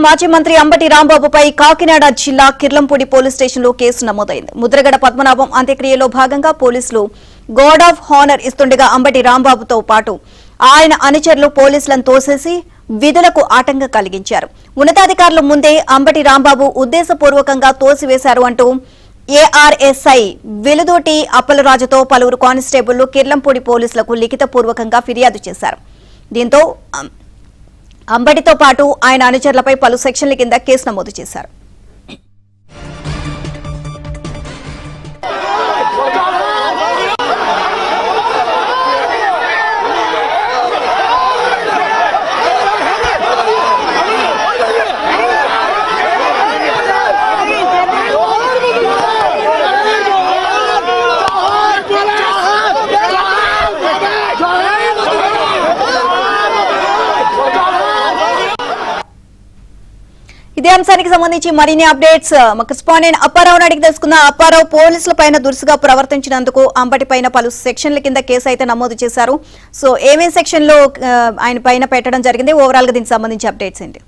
మాజీ మంత్రి అంబటి రాంబాబుపై కాకినాడ జిల్లా కిర్లంపూడి పోలీస్ స్టేషన్లో కేసు నమోదైంది. ముద్రగడ పద్మనాభం అంత్యక్రియలో భాగంగా పోలీసులు గార్డ్ ఆఫ్ హానర్ ఇస్తుండగా అంబటి రాంబాబుతో పాటు ఆయన అనుచరులు పోలీసులను తోసేసి విధులకు ఆటంకం కలిగించారు. ఉన్నతాధికారుల ముందే అంబటి రాంబాబు ఉద్దేశపూర్వకంగా తోసివేశారు అంటూ ఏఆర్ఎస్ఐ వెలుదోటి అప్పలరాజుతో పలువురు కానిస్టేబుళ్లు కిర్లంపూడి పోలీసులకు లిఖితపూర్వకంగా ఫిర్యాదు చేశారు. దీంతో అంబటితో పాటు ఆయన అనుచరులపై పలు సెక్షన్ల కింద కేసు నమోదు చేశారు. ఇదే అంశానికి సంబంధించి మరిన్ని అప్డేట్స్ మా కరెస్పాండెంట్ అప్పారావుని అడిగి తెలుసుకుందాం. అప్పారావు, పోలీసుల పైన దురుసుగా ప్రవర్తించినందుకు అంబటి పైన పలు సెక్షన్ల కింద కేసు అయితే నమోదు చేశారు. సో ఏమేమి సెక్షన్ లో ఆయన పైన పెట్టడం జరిగింది, ఓవరాల్ గా దీనికి సంబంధించి అప్డేట్స్ ఏంటి?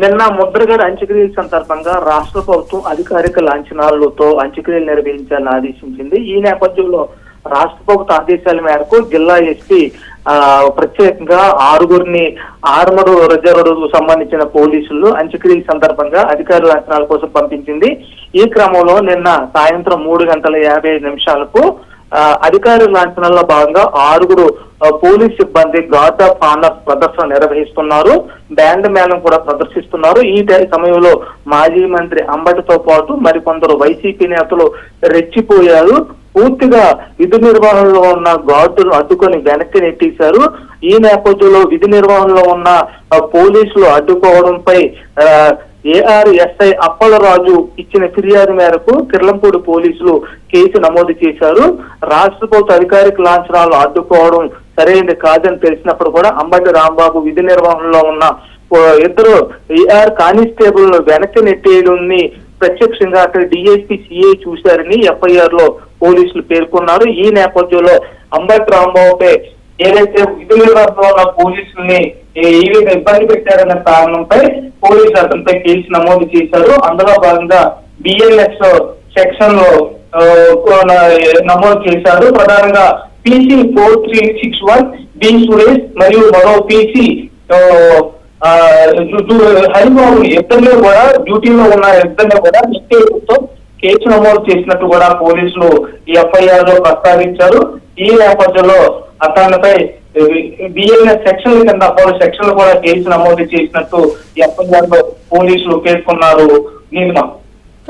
నిన్న ముద్రగడ అంత్యక్రియల సందర్భంగా రాష్ట్ర ప్రభుత్వం అధికారిక లాంఛనాలతో అంత్యక్రియలు నిర్వహించాలని ఆదేశించింది. ఈ నేపథ్యంలో రాష్ట్ర ప్రభుత్వ ఆదేశాల మేరకు జిల్లా ఎస్పీ ప్రత్యేకంగా 6గురిని ఆర్మర్ రిజర్వ్ సంబంధించిన పోలీసులు అంత్యక్రియల సందర్భంగా అధికార లాంఛనాల కోసం పంపించింది. ఈ క్రమంలో నిన్న సాయంత్రం 3:55 అధికార లాంఛనాల్లో భాగంగా 6గురు పోలీస్ సిబ్బంది గార్డ్ ఆఫ్ హానర్ ప్రదర్శన నిర్వహిస్తున్నారు. బ్యాండ్ మేళం కూడా ప్రదర్శిస్తున్నారు. ఈ సమయంలో మాజీ మంత్రి అంబటితో పాటు మరికొందరు వైసీపీ నేతలు రెచ్చిపోయారు. పూర్తిగా విధి నిర్వహణలో ఉన్న గార్డును అడ్డుకొని వెనక్కి నెట్టేశారు. ఈ నేపథ్యంలో విధి నిర్వహణలో ఉన్న పోలీసులు అడ్డుకోవడంపై ఏఆర్ఎస్ఐ అప్పలరాజు ఇచ్చిన ఫిర్యాదు మేరకు కిర్లంపూడి పోలీసులు కేసు నమోదు చేశారు. రాష్ట్ర ప్రభుత్వ అధికారిక లాంఛనాలు అడ్డుకోవడం సరైనది కాదని తెలిసినప్పుడు కూడా అంబటి రాంబాబు విధి నిర్వహణలో ఉన్న ఇద్దరు ఏఆర్ కానిస్టేబుల్ వెనక్కి నెట్టేయడాన్ని ప్రత్యక్షంగా అక్కడ డిఎస్పీ సిఐ చూశారని ఎఫ్ఐఆర్ లో పోలీసులు పేర్కొన్నారు. ఈ నేపథ్యంలో అంబటి రాంబాబుపై ఏదైతే విధి నిర్వహణలో ఉన్న పోలీసుల్ని ఈ విధంగా ఇబ్బంది పెట్టారన్న కారణంపై పోలీసులు అతనిపై కేసు నమోదు చేశారు. అందులో భాగంగా బిఎల్ఎస్ సెక్షన్ లో నమోదు చేశారు. ప్రధానంగా PC 4361 బి సురేష్ మరియు మరో PC హరిబాబు ఇద్దరిలో కూడా డ్యూటీలో ఉన్న ఇద్దరిలో కూడా నిత్యంతో కేసు నమోదు చేసినట్టు కూడా పోలీసులు ఈ ఎఫ్ఐఆర్ లో ప్రస్తావించారు. ఈ నేపథ్యంలో అతనిపై బిఎల్ఎస్ సెక్షన్ల కింద పలు సెక్షన్లు కూడా కేసు నమోదు చేసినట్టు ఎఫ్ఐఆర్ లో పోలీసులు పేర్కొన్నారు.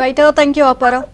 Right, thank you Apparao.